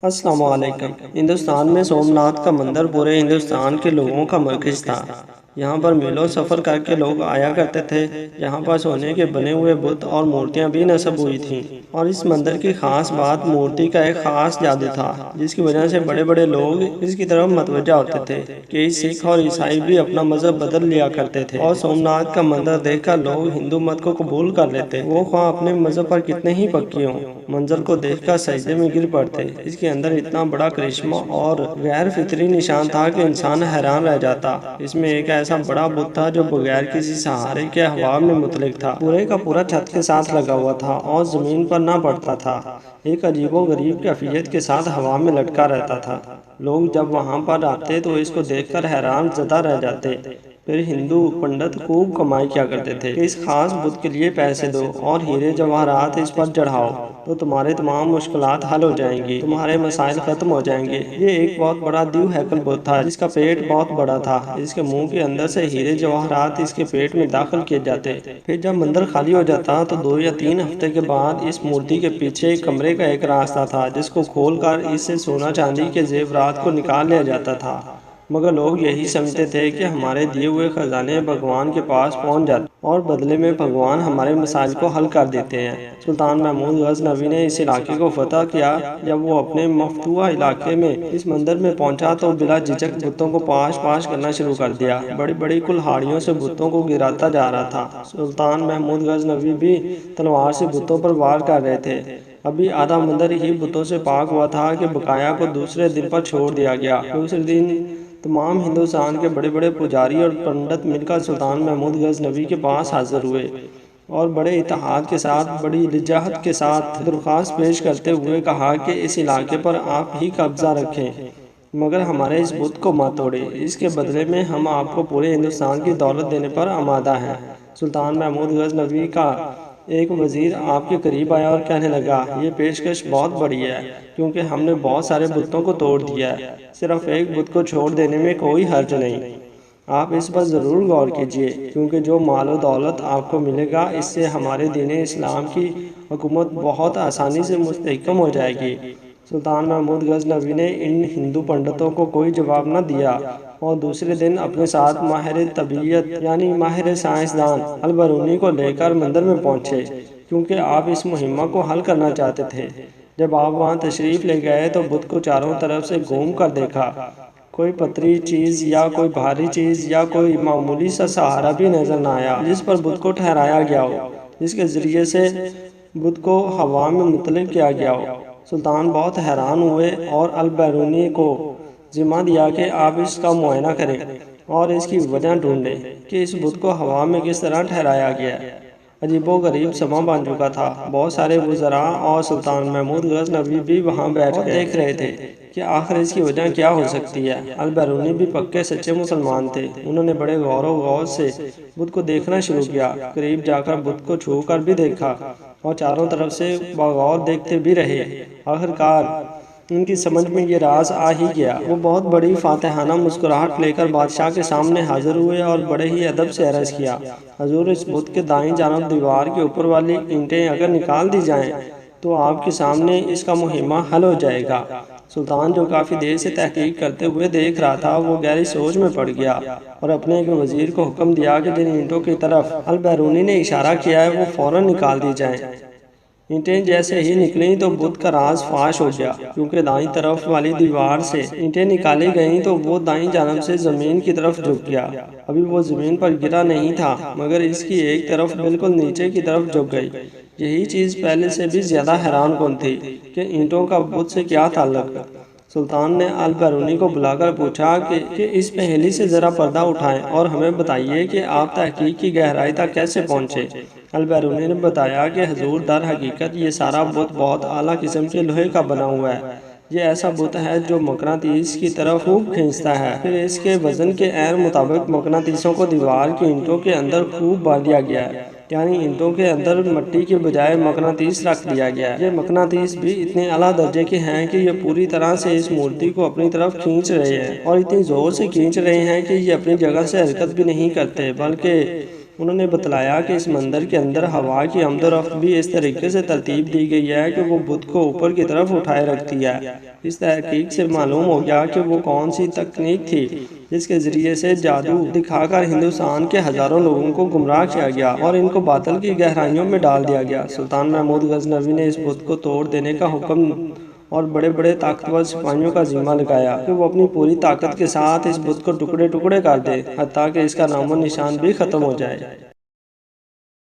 السلام علیکم۔ ہندوستان میں سومناتھ کا مندر پورے ہندوستان کے لوگوں کا مرکز تھا۔ یہاں پر میلوں سفر کر کے لوگ آیا کرتے تھے۔ یہاں پر سونے کے بنے ہوئے بت اور مورتیاں بھی نصب ہوئی تھیں، اور اس مندر کی خاص بات مورتی کا ایک خاص جادو تھا، جس کی وجہ سے بڑے بڑے لوگ اس کی طرف متوجہ ہوتے تھے کہ سکھ اور عیسائی بھی اپنا مذہب بدل لیا کرتے تھے، اور سومناتھ کا مندر دیکھ کر لوگ ہندو مت کو قبول کر لیتے، وہ خواہ اپنے مذہب پر کتنے ہی پکی ہوں۔ منظر کو دیکھ کر سجدے میں گر پڑتے۔ اس کے اندر اتنا بڑا کرشمہ اور غیر فطری نشان تھا کہ انسان حیران رہ جاتا۔ اس میں ایک ایسا بڑا بت تھا جو بغیر کسی سہارے کے ہوا میں متحرک تھا، پورے کا پورا چھت کے ساتھ لگا ہوا تھا اور زمین پر نہ پڑتا تھا، ایک عجیب و غریب کیفیت کے ساتھ ہوا میں لٹکا رہتا تھا۔ لوگ جب وہاں پر آتے تو اس کو دیکھ کر حیران زدہ رہ جاتے۔ پھر ہندو پنڈت خوب کمائی کیا کرتے تھے کہ اس خاص بت کے لیے پیسے دو اور ہیرے جواہرات اس پر چڑھاؤ تو تمہارے تمام مشکلات حل ہو جائیں گی، تمہارے مسائل ختم ہو جائیں گے۔ یہ ایک بہت بڑا دیو ہیکل بت تھا جس کا پیٹ بہت بڑا تھا۔ اس کے منہ کے اندر سے ہیرے جواہرات اس کے پیٹ میں داخل کیے جاتے۔ پھر جب مندر خالی ہو جاتا تو 2 یا 3 ہفتے کے بعد اس مورتی کے پیچھے ایک کمرے کا ایک راستہ تھا جس کو کھول کر اس سے سونا چاندی کے زیورات کو نکال لیا جاتا تھا، مگر لوگ یہی سمجھتے تھے کہ ہمارے دیے ہوئے خزانے بھگوان کے پاس پہنچ جاتے اور بدلے میں بھگوان ہمارے مسائل کو حل کر دیتے ہیں۔ سلطان محمود غزنوی نے اس علاقے کو فتح کیا۔ جب وہ اپنے مفتوحہ علاقے میں اس مندر میں پہنچا تو بلا جھجک بتوں کو پاش پاش کرنا شروع کر دیا، بڑی بڑی کلہاڑیوں سے بتوں کو گراتا جا رہا تھا۔ سلطان محمود غزنوی بھی تلوار سے بتوں پر وار کر رہے تھے۔ ابھی آدھا مندر ہی بتوں سے پاک ہوا تھا کہ بقایا کو دوسرے دن پر چھوڑ دیا گیا۔ دوسرے دن تمام ہندوستان کے بڑے بڑے پجاری اور پنڈت مل کر سلطان محمود غزنوی کے پاس حاضر ہوئے اور بڑے اتحاد کے ساتھ، بڑی لجاجت کے ساتھ درخواست پیش کرتے ہوئے کہا کہ اس علاقے پر آپ ہی قبضہ رکھیں، مگر ہمارے اس بت کو مت توڑیں، اس کے بدلے میں ہم آپ کو پورے ہندوستان کی دولت دینے پر آمادہ ہیں۔ سلطان محمود غزنوی کا ایک وزیر آپ کے قریب آیا اور کہنے لگا، یہ پیشکش بہت بڑی ہے، کیونکہ ہم نے بہت سارے بتوں کو توڑ دیا ہے، صرف ایک بت کو چھوڑ دینے میں کوئی حرج نہیں۔ آپ اس پر ضرور غور کیجئے، کیونکہ جو مال و دولت آپ کو ملے گا اس سے ہمارے دین اسلام کی حکومت بہت آسانی سے مستحکم ہو جائے گی۔ سلطان محمود غزنوی نے ان ہندو پنڈتوں کو کوئی جواب نہ دیا اور دوسرے دن اپنے ساتھ ماہر طبیعت یعنی ماہر سائنسدان البرونی کو لے کر مندر میں پہنچے، کیونکہ آپ اس مہمہ کو حل کرنا چاہتے تھے۔ جب آپ وہاں تشریف لے گئے تو بت کو چاروں طرف سے گھوم کر دیکھا، کوئی پتری چیز یا کوئی بھاری چیز یا کوئی معمولی سا سہارا بھی نظر نہ آیا جس پر بت کو ٹھہرایا گیا ہو، جس کے ذریعے سے بت کو ہوا میں منتقل کیا گیا ہو۔ سلطان بہت حیران ہوئے اور البرونی کو ذمہ دیا کہ آپ اس کا معائنہ کریں اور اس کی وجہ ڈھونڈیں کہ اس بت کو ہوا میں کس طرح ٹھہرایا گیا ہے۔ عجیب و غریب سماں بن چکا تھا۔ بہت سارے وزراء اور سلطان محمود غزنوی بھی وہاں بیٹھ کر دیکھ رہے تھے کہ آخر اس کی وجہ کیا ہو سکتی ہے۔ البرونی بھی پکے سچے مسلمان تھے۔ انہوں نے بڑے غور و غوض سے بت کو دیکھنا شروع کیا، قریب جا کر بت کو چھو کر بھی دیکھا اور چاروں طرف سے بغور دیکھتے بھی رہے۔ آخرکار ان کی سمجھ میں یہ راز آ ہی گیا۔ وہ بہت بڑی فاتحانہ مسکراہٹ لے کر بادشاہ کے سامنے حاضر ہوئے اور بڑے ہی ادب سے عرض کیا، حضور، اس بت کے دائیں جانب دیوار کے اوپر والی اینٹیں اگر نکال دی جائیں تو آپ کے سامنے اس کا مہمہ حل ہو جائے گا۔ سلطان، جو کافی دیر سے تحقیق کرتے ہوئے دیکھ رہا تھا، وہ گہری سوچ میں پڑ گیا اور اپنے ایک وزیر کو حکم دیا کہ جن اینٹوں کی طرف البرونی نے اشارہ کیا ہے وہ فوراً نکال دی جائیں۔ اینٹیں جیسے ہی نکلیں تو بت کا راز فاش ہو گیا، کیونکہ دائیں طرف والی دیوار سے اینٹیں نکالی گئیں تو وہ دائیں جانب سے زمین کی طرف جھک گیا۔ ابھی وہ زمین پر گرا نہیں تھا، مگر اس کی ایک طرف بالکل نیچے کی طرف جھک گئی۔ یہی چیز پہلے سے بھی زیادہ حیران کن تھی کہ اینٹوں کا بت سے کیا تعلق۔ سلطان نے البرونی کو بلا کر پوچھا کہ اس پہیلی سے ذرا پردہ اٹھائیں اور ہمیں بتائیے کہ آپ تحقیق کی گہرائی تک کیسے پہنچے۔ البرونی نے بتایا کہ حضور، در حقیقت یہ سارا بت بہت اعلیٰ قسم کے لوہے کا بنا ہوا ہے۔ یہ ایسا بت ہے جو مقناطیس کی طرف خوب کھینچتا ہے، پھر اس کے وزن کے عین مطابق مقناطیسوں کو دیوار کی اینٹوں کے اندر خوب باندھ دیا گیا ہے، یعنی اینٹوں کے اندر مٹی کے بجائے مقناطیس رکھ دیا گیا ہے۔ یہ مقناطیس بھی اتنے اعلیٰ درجے کے ہیں کہ یہ پوری طرح سے اس مورتی کو اپنی طرف کھینچ رہے ہیں، اور اتنی زور سے کھینچ رہے ہیں کہ یہ اپنی جگہ سے حرکت بھی نہیں کرتے، بلکہ انہوں نے بتلایا کہ اس مندر کے اندر ہوا کی آمد و رفت بھی اس طریقے سے ترتیب دی گئی ہے کہ وہ بت کو اوپر کی طرف اٹھائے رکھتی ہے۔ اس تحقیق سے معلوم ہو گیا کہ وہ کون سی تکنیک تھی جس کے ذریعے سے جادو دکھا کر ہندوستان کے ہزاروں لوگوں کو گمراہ کیا گیا اور ان کو باطل کی گہرائیوں میں ڈال دیا گیا۔ سلطان محمود غزنوی نے اس بت کو توڑ دینے کا حکم اور بڑے بڑے طاقتور سپاہیوں کا ذمہ لگایا کہ وہ اپنی پوری طاقت کے ساتھ اس بت کو ٹکڑے ٹکڑے کر دے، حتیٰ کہ اس کا نام و نشان بھی ختم ہو جائے۔